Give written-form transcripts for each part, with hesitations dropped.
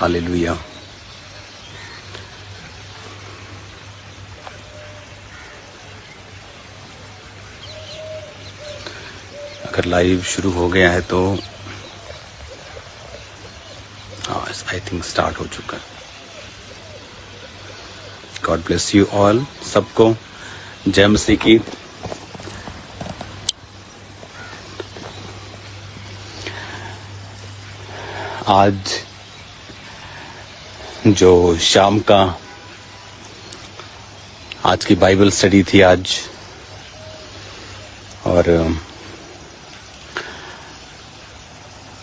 Hallelujah. अगर live शुरू हो गया है तो आई थिंक स्टार्ट हो चुका है। गॉड ब्लेस यू ऑल, सबको जय मसीह की। आज जो शाम का आज की बाइबल स्टडी थी आज, और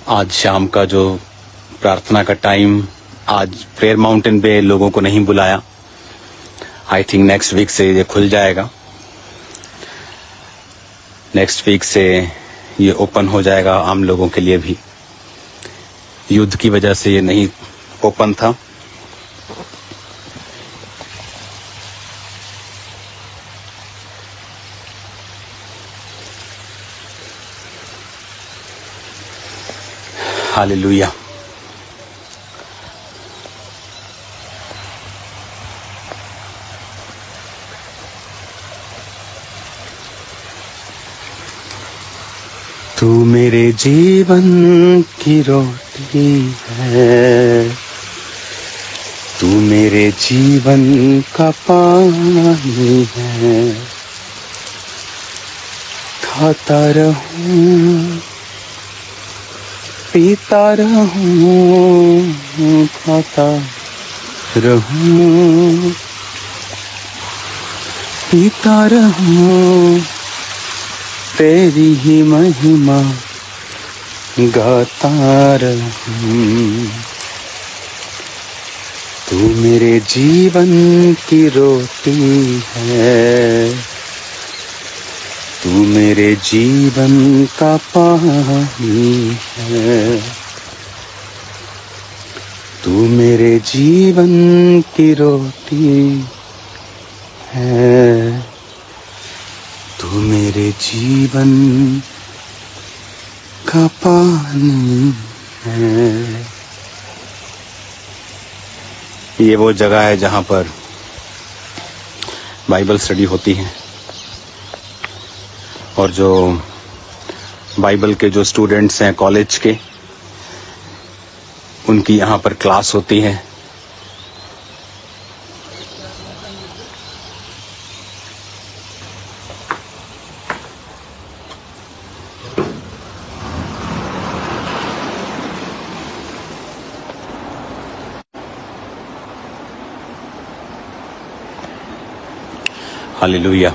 आज शाम का जो प्रार्थना का टाइम, आज प्रेयर माउंटेन पे लोगों को नहीं बुलाया। आई थिंक नेक्स्ट वीक से ये खुल जाएगा, नेक्स्ट वीक से ये ओपन हो जाएगा आम लोगों के लिए भी। युद्ध की वजह से ये नहीं ओपन था। हालेलुया। तू मेरे जीवन की रोटी है, तू मेरे जीवन का पानी है। खाता रहूं, पीता रहूं, खाता रहूं, पीता रहूं, तेरी ही महिमा गाता रहूं। तू मेरे जीवन की रोटी है, तू मेरे जीवन का पानी है। तू मेरे जीवन की रोटी है, तू मेरे जीवन का पानी है। ये वो जगह है जहाँ पर बाइबल स्टडी होती है, और जो बाइबल के जो स्टूडेंट्स हैं कॉलेज के, उनकी यहाँ पर क्लास होती है। Hallelujah.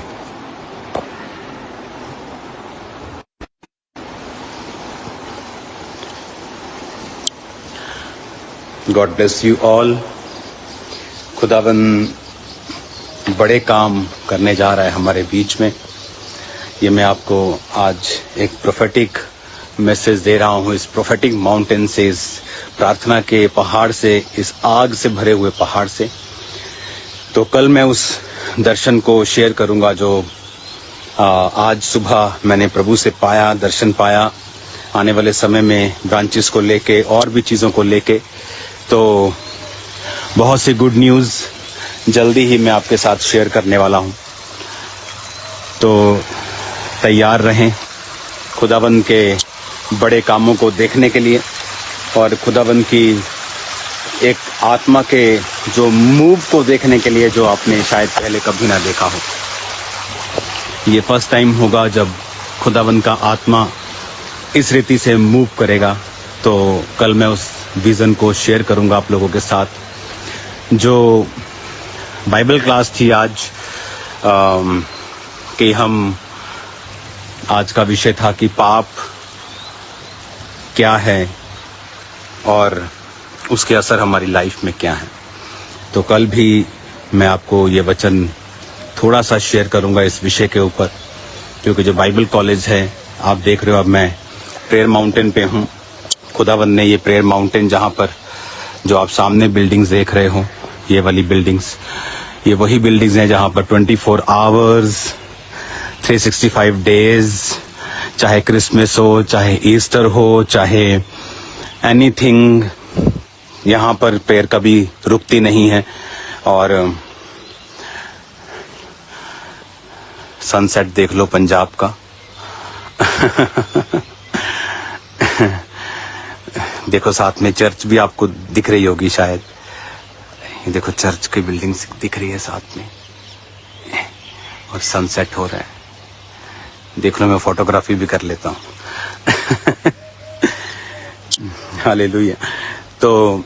God bless you all. खुदावन बड़े काम करने जा रहा है हमारे बीच में। ये मैं आपको आज एक प्रोफेटिक मैसेज दे रहा हूँ, इस प्रोफेटिक माउंटेन से, इस प्रार्थना के पहाड़ से, इस आग से भरे हुए पहाड़ से। तो कल मैं उस दर्शन को शेयर करूंगा जो आज सुबह मैंने प्रभु से पाया, दर्शन पाया। आने वाले समय में ब्रांचेस को लेके और भी चीज़ों को लेके, तो बहुत सी गुड न्यूज़ जल्दी ही मैं आपके साथ शेयर करने वाला हूं। तो तैयार रहें खुदावन के बड़े कामों को देखने के लिए, और खुदावन की एक आत्मा के जो मूव को देखने के लिए, जो आपने शायद पहले कभी ना देखा हो। ये फर्स्ट टाइम होगा जब खुदावन का आत्मा इस रीति से मूव करेगा। तो कल मैं उस विज़न को शेयर करूंगा आप लोगों के साथ। जो बाइबल क्लास थी आज, कि हम आज का विषय था कि पाप क्या है और उसके असर हमारी लाइफ में क्या है। तो कल भी मैं आपको ये वचन थोड़ा सा शेयर करूंगा इस विषय के ऊपर, क्योंकि जो बाइबल कॉलेज है, आप देख रहे हो अब मैं प्रेयर माउंटेन पे हूँ। खुदावन ने ये प्रेयर माउंटेन, जहाँ पर जो आप सामने बिल्डिंग्स देख रहे हो, ये वाली बिल्डिंग्स, ये वही बिल्डिंग्स हैं जहाँ पर 24 आवर्स 365 डेज, चाहे क्रिसमस हो, चाहे ईस्टर हो, चाहे एनीथिंग, यहाँ पर प्रेयर कभी रुकती नहीं है और सनसेट देख लो पंजाब का। देखो साथ में चर्च भी आपको दिख रही होगी शायद। ये देखो चर्च की बिल्डिंग दिख रही है साथ में और सनसेट हो रहा है। देख लो मैं फोटोग्राफी भी कर लेता हूँ। हालेलुया। तो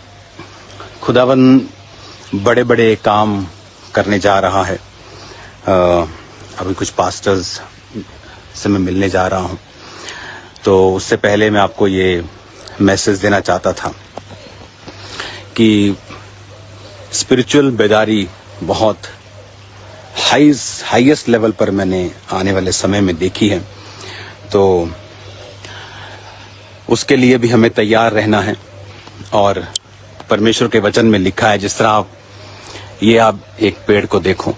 खुदावन बड़े बड़े काम करने जा रहा है। अभी कुछ पास्टर्स से मैं मिलने जा रहा हूँ, तो उससे पहले मैं आपको ये मैसेज देना चाहता था कि स्पिरिचुअल बेदारी बहुत हाईएस्ट लेवल पर मैंने आने वाले समय में देखी है। तो उसके लिए भी हमें तैयार रहना है और परमेश्वर के वचन में लिखा है, जिस तरह आप एक पेड़ को देखो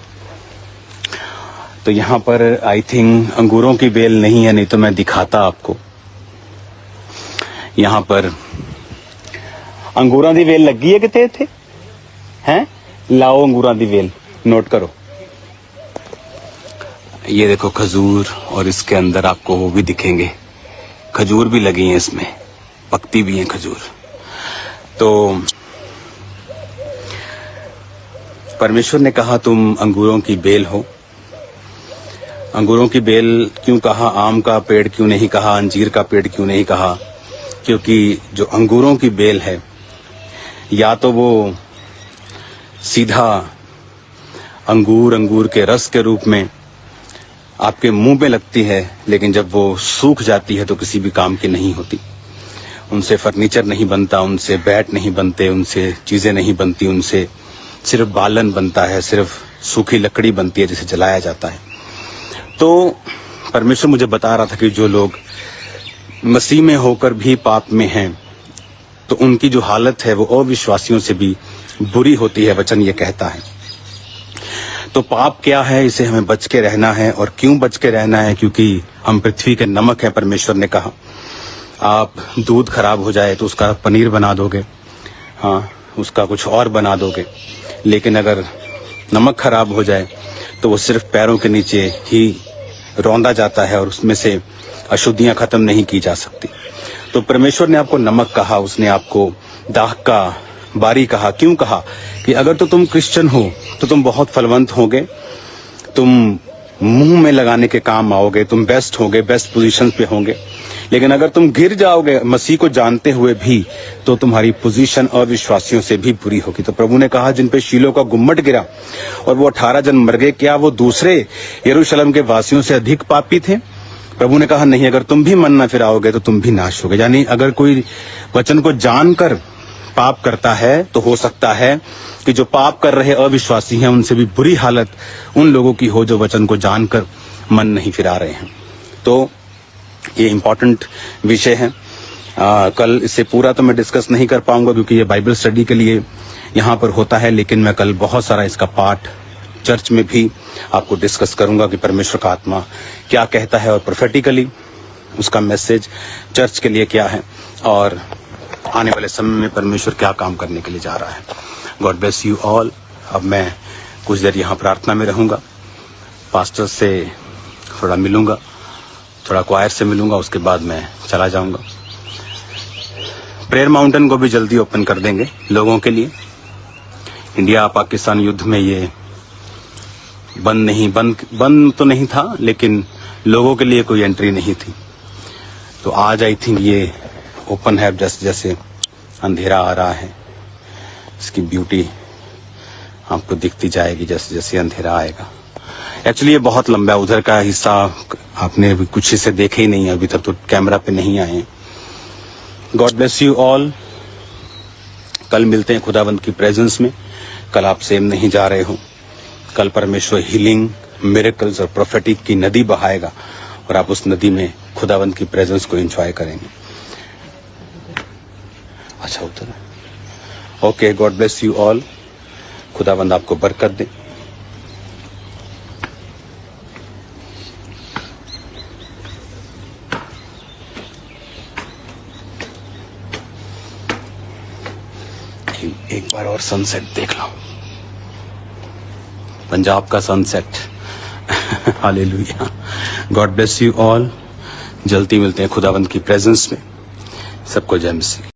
तो यहाँ पर आई थिंक अंगूरों की बेल नहीं है, नहीं तो मैं दिखाता आपको। यहाँ पर अंगूरों की बेल लगी है कितने थे हैं? लाओ अंगूरों की बेल नोट करो। ये देखो खजूर, और इसके अंदर आपको वो भी दिखेंगे, खजूर भी लगी हैं इसमें, पकती भी हैं खजूर। तो परमेश्वर ने कहा तुम अंगूरों की बेल हो। अंगूरों की बेल क्यों कहा? आम का पेड़ क्यों नहीं कहा? अंजीर का पेड़ क्यों नहीं कहा? क्योंकि जो अंगूरों की बेल है, या तो वो सीधा अंगूर के रस के रूप में आपके मुंह पे लगती है, लेकिन जब वो सूख जाती है तो किसी भी काम की नहीं होती। उनसे फर्नीचर नहीं बनता, उनसे बैट नहीं बनते, उनसे चीजें नहीं बनती, उनसे सिर्फ बालन बनता है, सिर्फ सूखी लकड़ी बनती है जिसे जलाया जाता है। तो परमेश्वर मुझे बता रहा था कि जो लोग मसीह में होकर भी पाप में हैं, तो उनकी जो हालत है वो अविश्वासियों से भी बुरी होती है, वचन ये कहता है। तो पाप क्या है, इसे हमें बच के रहना है। और क्यों बच के रहना है? क्योंकि हम पृथ्वी के नमक है। परमेश्वर ने कहा आप दूध खराब हो जाए तो उसका पनीर बना दोगे, हाँ, उसका कुछ और बना दोगे, लेकिन अगर नमक खराब हो जाए तो वो सिर्फ पैरों के नीचे ही रौंदा जाता है और उसमें से अशुद्धियां खत्म नहीं की जा सकती। तो परमेश्वर ने आपको नमक कहा, उसने आपको दाख का बारी कहा। क्यों कहा? कि अगर तो तुम क्रिश्चियन हो तो तुम बहुत फलवंत होगे, तुम मुंह में लगाने के काम आओगे, तुम बेस्ट होगे, बेस्ट पोजीशन पे होंगे। लेकिन अगर तुम गिर जाओगे मसीह को जानते हुए भी, तो तुम्हारी पोजीशन अविश्वासियों से भी बुरी होगी। तो प्रभु ने कहा जिन पे शीलो का गुम्मट गिरा और वो 18 जन मर गए, क्या वो दूसरे यरूशलेम के वासियों से अधिक पापी थे? प्रभु ने कहा नहीं, अगर तुम भी मन न फिराओगे तो तुम भी नाश होगे। यानी अगर कोई वचन को जानकर पाप करता है तो हो सकता है कि जो पाप कर रहे अविश्वासी हैं उनसे भी बुरी हालत उन लोगों की हो जो वचन को जानकर मन नहीं फिरा रहे हैं। तो ये इम्पोर्टेंट विषय है। कल इससे पूरा तो मैं डिस्कस नहीं कर पाऊंगा क्योंकि ये बाइबल स्टडी के लिए यहाँ पर होता है, लेकिन मैं कल बहुत सारा इसका पाठ चर्च में भी आपको डिस्कस करूंगा कि परमेश्वर का आत्मा क्या कहता है और प्रोफेटिकली उसका मैसेज चर्च के लिए क्या है और आने वाले समय में परमेश्वर क्या काम करने के लिए जा रहा है। God bless you all. अब मैं कुछ देर यहाँ प्रार्थना में रहूंगा, पास्टर से थोड़ा मिलूंगा, थोड़ा क्वायर से मिलूंगा, उसके बाद मैं चला जाऊंगा। प्रेयर माउंटेन को भी जल्दी ओपन कर देंगे लोगों के लिए। इंडिया पाकिस्तान युद्ध में ये बंद तो नहीं था, लेकिन लोगों के लिए कोई एंट्री नहीं थी। तो आज आई थिंक ये ओपन है। जैसे जैसे अंधेरा आ रहा है, इसकी ब्यूटी आपको दिखती जाएगी जैसे जैसे अंधेरा आएगा। एक्चुअली ये बहुत लंबा है, उधर का हिस्सा आपने अभी कुछ हिस्से देखे ही नहीं है, अभी तक तो कैमरा पे नहीं आए हैं। God bless you all. कल मिलते हैं खुदावंत की प्रेजेंस में। कल आप सेम नहीं जा रहे हो। कल परमेश्वर हीलिंग, मिरेकल्स और प्रोफेटिक की नदी बहाएगा और आप उस नदी में खुदावंत की प्रेजेंस को एंजॉय करेंगे। अच्छा उधर। Okay, God bless you all. खुदावंत आपको बरकत दे। एक बार और सनसेट देख लो, पंजाब का sunset. Hallelujah. God bless you all. जल्दी मिलते हैं खुदावंद की प्रेजेंस में। सबको जय मसीह।